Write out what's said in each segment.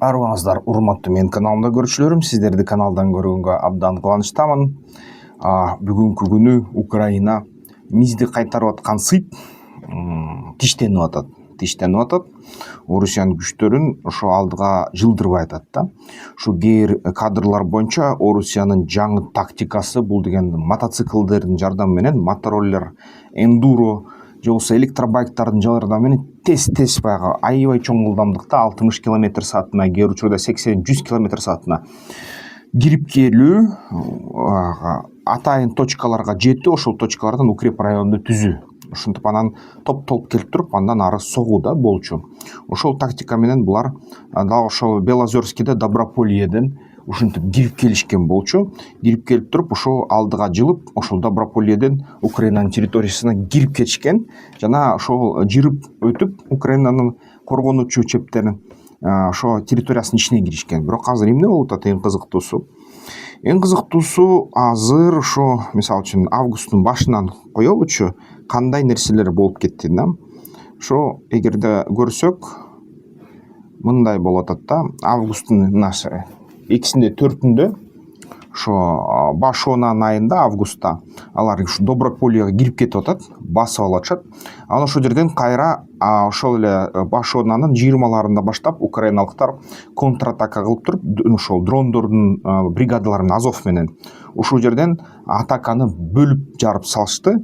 Арыбаңыздар, урматтуу мен каналымда көрүүчүлөрүм, сиздерди каналдан көргөнгө абдан кубанычтамын. Бүгүнкү күнү Украина мизди кайтарып аткан сыйт тиштенип атат. Орусиянын күчтөрүн ошо алдыга жылдырбай атат да. Ушу кээ кадрлар боюнча Орусиянын жаңы тактикасы бул деген мотоциклдердин жардамы менен, мотороллер, эндуро же болбосо электробайктардын жардамы менен тез баягы аябай чоң ылдамдыкта 60 км/саатына, кээ бир учурда 80-100 км/саатына кирип келүү, атайын точкаларга жетүү, ошол точкалардан укреп районду түзүү. Ушинтип анан топ келип туруп, андан ары согуу да болчу. Ошол тактика менен булар дагы ошол Белозерскийде, Добропольеден ушинтип кирип келишкен болчу. Кирип келип туруп, ошол алдыга жылып, ошол Добропольеден Украинанын территориясына кирип кетишкен. Жана ошол жырып өтүп, Украинанын коргонуучу чептерин ошо территориясынын ичине киришкен. Бирок азыр эмне болуп атат? Эң кызыктуусу азыр ошо, мисалы үчүн, августтун башынан коелучу, кандай нерселер болуп кетти да. Ошо эгерде көрсөк, мындай болуп атат да. Августтун экисинде, төртүндө, ошо баш онан айында, августта, алар ушу Добропольеге кирип кетип атат, басып алышат. Анан ошол жерден кайра ошол эле баш онанын 20-ларында баштап украиналыктар контратака кылып туруп, ошол дрондордун бригадаларын Азов менен ушул жерден атаканы бөлүп жарып салышты.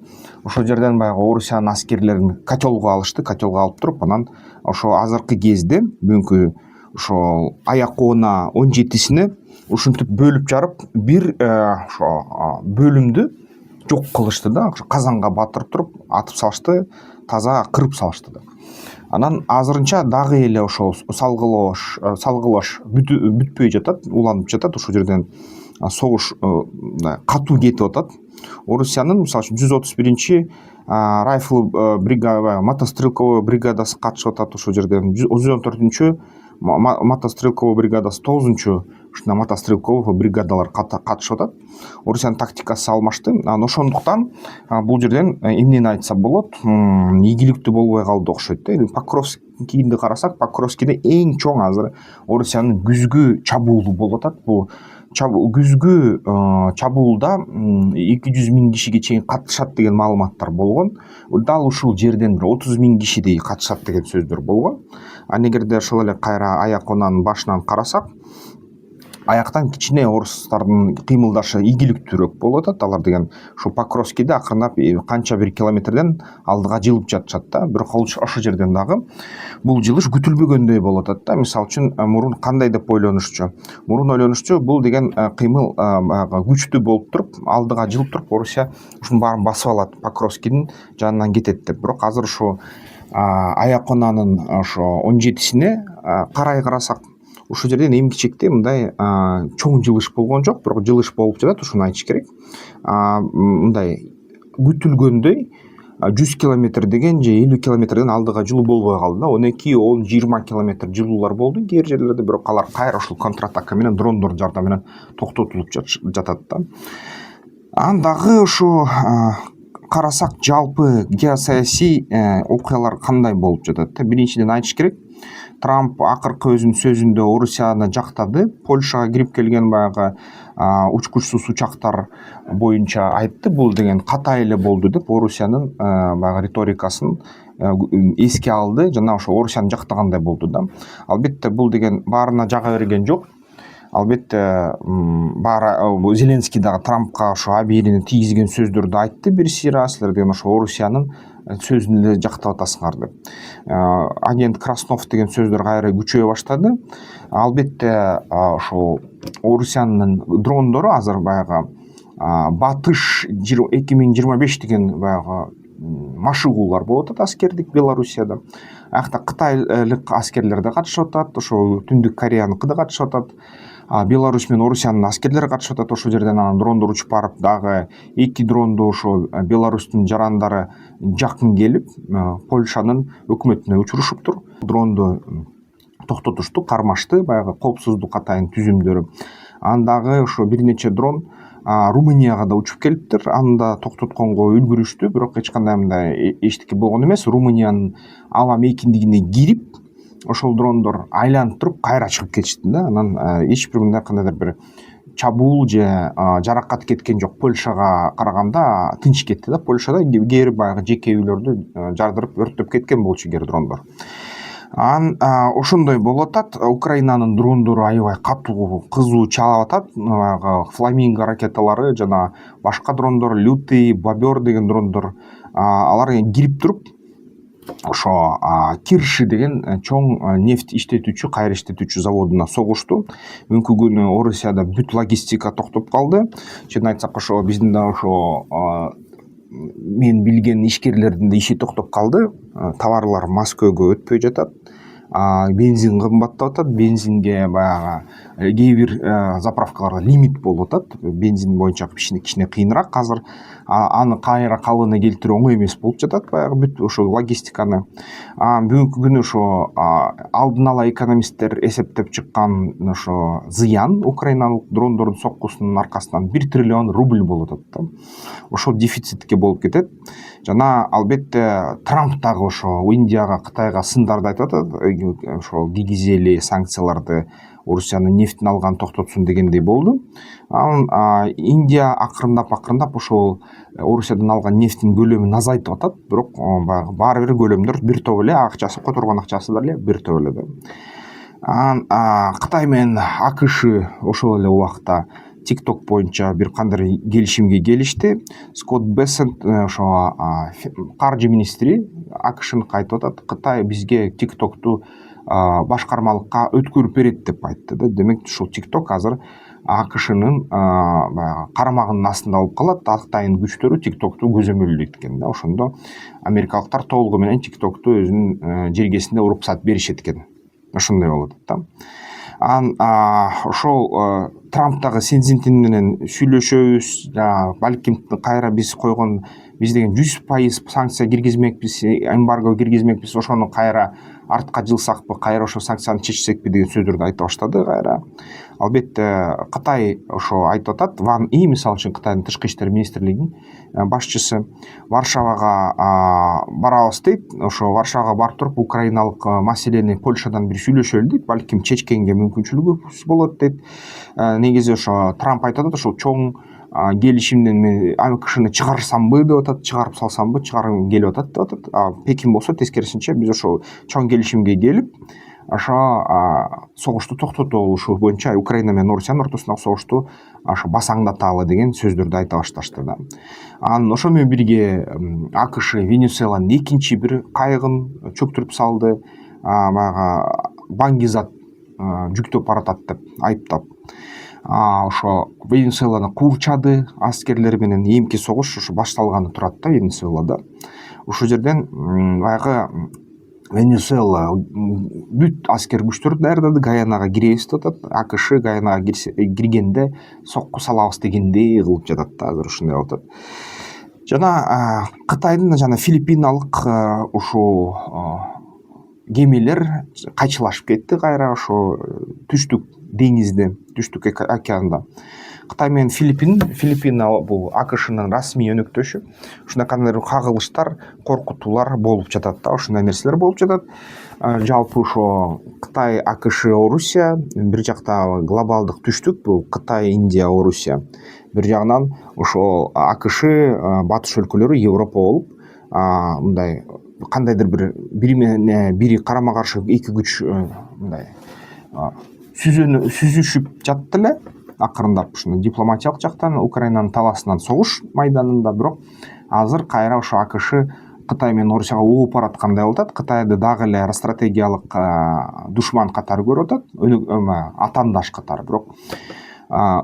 Ошол жерден баягы Орусиянын аскерлерин котелго алышты. Котелго алып туруп, анан ошо азыркы кезде бүгүнкү ошол аяк-коона 17-сине ушинтип бөлүп жарып, бир ошо бөлүмдү жок кылышты да. Казанга батырып туруп, атып салышты, таза кырып салышты да. Анан азырынча дагы эле ошол салгылаш бүтпөй жатат, уланып жатат. Ошол жерден согуш катуу кетип атат. Орусиянын, мисалы үчүн, 131-чи райфл бригада, мотострелковый бригадасы катышып атат. Ошол жерден 114-чү мотострелковый бригадасы, 9-чу ушундай мотострелковый бригадалар катышып атат. Орусиянын тактикасы алмашты. Анан ошондуктан бул жерден эмнени айтса болот, ийгиликтүү болбой калды окшойт да. Покровскийди карасак, Покровскийде эң чоң азыр Орусиянын күзгү чабуулу болуп атат. Бул күзгү чабуулда 200 000 кишиге чейин катышат деген маалыматтар болгон. Дал ушул жерден 30 000 кишидей катышат деген сөздөр болгон. Эгерде ошол эле кайра аяк-коонанын башынан карасак, аяктан кичине орустардын кыймылдашы ийгиликтүүрөөк болуп атат. Алар деген ушу Покровскийде акырындап канча бир километрден алдыга жылып жатышат да. Бирок ошол жерден дагы бул жылыш күтүлбөгөндөй болуп атат да. Мисалы үчүн, мурун кандай деп ойлонушчу? Мурун ойлонушчу, бул деген кыймыл күчтүү болуп туруп, алдыга жылып туруп, Орусия ушунун баарын басып алат, Покровскийдин жанынан кетет деп. Бирок азыр ушу аяк-коонанын ошо 17-сине карасак, ушул жерден эми кичекте мындай чоң жылыш болгон жок, бирок жылыш болуп жатат, ушуну айтыш керек. Мындай күтүлгөндөй 100 километр деген же 50 километрден алдыга жылуу болбой калды да. 12-10-20 километр жылуулар болду кээ бир жерлерде, бирок алар кайра ушул контратака менен, дрондор жардамы менен токтотулуп жатат да. Анан дагы ушу карасак, жалпы геосаясий окуялар кандай болуп жатат да. Биринчиден айтыш керек, Трамп акыркы өзүнүн сөзүндө Орусияны жактады. Польшага кирип келген баягы учкучсуз учактар боюнча айтты. Бул деген катай эле болду деп, Орусиянын баягы риторикасын эске алды жана ошо Орусияны жактагандай болду да. Албетте бул деген баарына жага берген жок. Албетте Зеленский дагы Трампка ошо абийиrini тийгизген сөздөрдү айтты. Бир сыйра, силер деген ошо Орусиянын сөзүн эле жактап атасыңар деп. Агент Краснов деген сөздөр кайра күчөйө баштады. Албетте ошо Орусиянын дрондору азыр баягы Батыш 2025 деген баягы машыгуулар болуп атат аскердик Белоруссияда. Аякта кытайлык аскерлер да катышып атат, ошо Түндүк Кореяныкы да катышып атат. Беларусь менен Орусиянын аскерлери катышып атат. Ошол жерден анан дрондор учуп барып, дагы 2 дронду ошо Беларустун жарандары жакын келип, Польшанын өкмөтүнө учурушуптур. Дронду токтотушту, кармашты, баягы коопсуздук атайын түзүмдөрү. Анан дагы ошо бир нече дрон Румынияга да учуп келиптир. Аны да токтотконго үлгүрүштү, бирок эч кандай мындай эчтеке болгон эмес. Румыниянын аба мейкиндигине кирип, ошол дрондор айланып туруп кайра чыгып кетишти да. Анан эч бир мындай кандайдыр бир чабуул же жаракат кеткен жок. Польшага караганда тынч кетти да. Польшада кээ бир баягы жеке үйлөрдү жардырып өрттөп кеткен болчу кээ бир дрондор. Ошондой болуп атат. Украинанын дрондору аябай катуу кызуу чаап атат. Фламинго ракеталары жана башка дрондор, лютый, бобер деген дрондор алар кирип туруп ошо Кирши деген чоң нефть иштетүүчү, кайра иштетүүчү заводуна согушту. Бүгүнкү күнү Орусияда бүт логистика токтоп калды. Чынын айтсак, ошо биздин да ошо мен билген ишкерлердин да иши токтоп калды. Товарлар Москвага өтпөй жатат. Бензин кымбаттап атат. Бензинге баягы кээ бир заправкаларда лимит болуп атат. Бензин боюнча кичине кыйыныраак азыр. Аны кайра калыбына келтирүү оңой эмес болуп жатат. Баягы бүт ошо логистиканы. Бүгүнкү күнү ошо алдын ала экономисттер эсептеп чыккан ошо зыян украиналык дрондордун соккусунун аркасынан 1 триллион рубль болуп атат да. Ошол дефицитке болуп кетет. Жана албетте Трамп дагы ошо Индияга, Кытайга сындарды айтып атат. Ошо киргизели санкцияларды, Орусиянын нефтин алган токтотсун дегендей болду. Индия акырындап ошол Орусиядан алган нефтин көлөмүн азайтып атат. Бирок баары бир көлөмдөр бир топ эле, акчасы которгон акчасы деле бир топ эле да. Кытай менен АКШ ошол эле убакта TikTok боюнча бир кандай келишимге келишти. Скотт Бессент ошо каржы министри АКШны айтып атат, Кытай бизге TikToкту башкармалыкка өткөрүп берет деп айтты да. Демек ушул TikTok азыр АКШнын карамагынын астында болуп калат. Кытайдын күчтөрү TikToкту көзөмөлдөйт экен да. Ошондо америкалыктар толугу менен TikToкту өзүнүн жергесинде уруксат беришет экен. Ошондой болуп атат да. Ошол Трамп дагы Си Цзиньпин менен сүйлөшөбүз, балким кайра биз койгон биз деген 100% санкция киргизмекпиз, эмбарго киргизмекпиз, ошону кайра артка жылсакпы, кайра ошо санкцияны чечсекпи деген сөздөрдү айта баштады кайра. Албетте Кытай ошо айтып атат. Ван И, мисалы үчүн Кытайдын тышкы иштер министрлигинин башчысы Варшавага барабыз дейт. Ошо Варшавага барып туруп украиналык маселени Польшадан бир сүйлөшөлү дейт. Балким чечкенге мүмкүнчүлүгүбүз болот дейт. Негизи ошо Трамп айтып атат, ошо чоң келишимден мен АКШны чыгарсамбы деп атат, чыгарып салсамбы, чыгаргым келип атат деп атат. Пекин болсо тескерисинче биз ошо чоң келишимге келип, ошо согушту токтотолу, ушул боюнча Украина менен Орусиянын ортосундагы согушту ошо басаңдаталы деген сөздөрдү айта башташты да. Анан ошо менен бирге АКШ Венесуэланын экинчи бир кайыгын чөктүрүп салды. Баягы баңгизат жүктөп баратат деп айыптап. Ошо Венесуэланы куурчады аскерлери менен. Эмки согуш ошо башталганы турат да Венесуэлада. Ошол жерден баягы Венесуэла бүт аскер күчтөрдү даярдады, Гаянага киребиз деп атат. АКШ Гаянага киргенде сокку салабыз дегендей кылып жатат да, азыр ушундай болуп атат. Жана Кытайдын жана Филиппиналык ушул кемелер кайчылашып кетти кайра ошо түштүк деңизде, түштүк океанда. Кытай менен Филиппин бул АКШнын расмий өнөктөшү. Ушундай кандайдыр кагылыштар, коркутуулар болуп жатат да, ушундай нерселер болуп жатат. Жалпы ошо Кытай, АКШ, Орусия бир жакта глобалдык түштүк, бул Кытай, Индия, Орусия. Бир жагынан ошо АКШ батыш өлкөлөрү, Европа болуп, мындай кандайдыр бири менен бири карама каршы эки күч мындай сүзүшүп жатты эле. Акырындап ушундай дипломатиялык жактан Украинанын таласынан согуш майданында, бирок азыр кайра ошо АКШ Кытай менен Орусияга ооп бараткандай болуп атат. Кытайды дагы эле стратегиялык душман катары көрүп атат, атаандаш катары. Бирок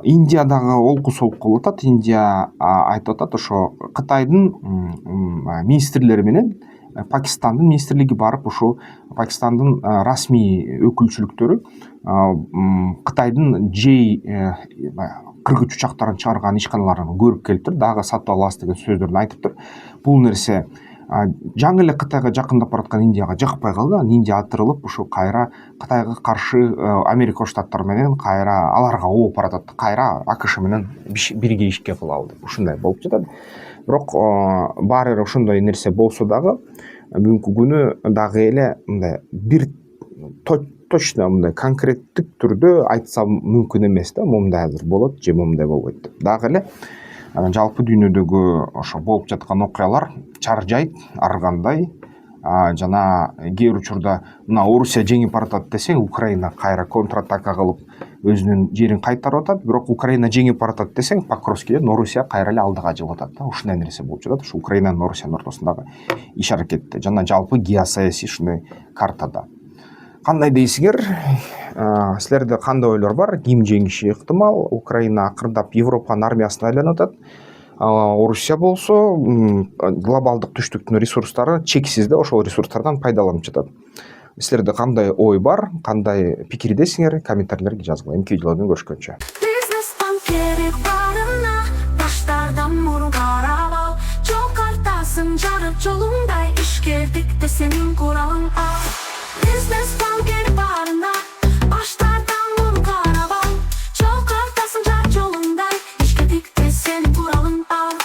Индия дагы олку солку болуп атат. Индия айтып атат, ошо Кытайдын министрлери менен Пакистандын министрлиги барып, ошо Пакистандын расмий өкүлчүлүктөрү Кытайдын кыргыч учактарын чыгарган ишканаларын көрүп келиптир, дагы сатып алабыз деген сөздөрүн айтыптыр. Бул нерсе жаңы эле Кытайга жакындап бараткан Индияга жакпай калды. Индия атырылып, ошо кайра Кытайга каршы Америка Штаттары менен кайра аларга ооп баратат. Кайра АКШ менен бирге ишке кылалы деп ушундай болуп жатат. Бирок баары ошондой нерсе болсо дагы бүгүнкү күнү дагы эле мындай бир точно мындай конкреттик түрдө айтсам мүмкүн эмес да, момундай азыр болот же момундай болбойт деп. Дагы эле жалпы дүйнөдөгү ошо болуп жаткан окуялар чаржайт ар кандай. Жана кээ бир учурда мына Орусия жеңип баратат десең, Украина кайра контратака кылып өзүнүн жерин кайтарып атат. Бирок Украина жеңип баратат десең, Покровскийден Орусия кайра эле алдыга жылып атат да. Ушундай нерсе болуп жатат. Ушу Украинанын Орусиянын ортосундагы иш аракетте жана жалпы геосаясий ушундай картада. Кандай дейсиңер? Силерде кандай ойлор бар? Ким жеңиши ыктымал? Украина акырындап Европанын армиясына айланып атат. Орусия болсо глобалдык түштүктүн ресурстары чексиз да, ошол ресурстардан пайдаланып жатат. Силерде кандай ой бар, кандай пикирдесиңер? Комментарийлерге жазгыла. Эмки видеолордон көрүшкөнчө. Бизнес банкери барына баштардан мурун карап ал. Жол картасын жарып жолуңдай ишкердикте сенин куралың ал. Бизнес банкери барына баштардан мурун карап ал. Жол картасын жарып жолуңдай ишкердикте сенин куралың ал.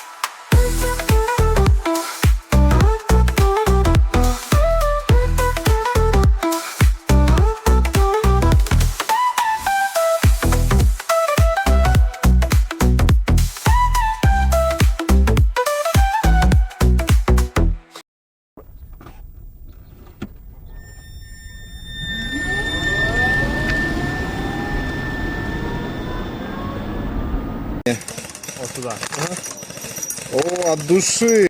О, от души.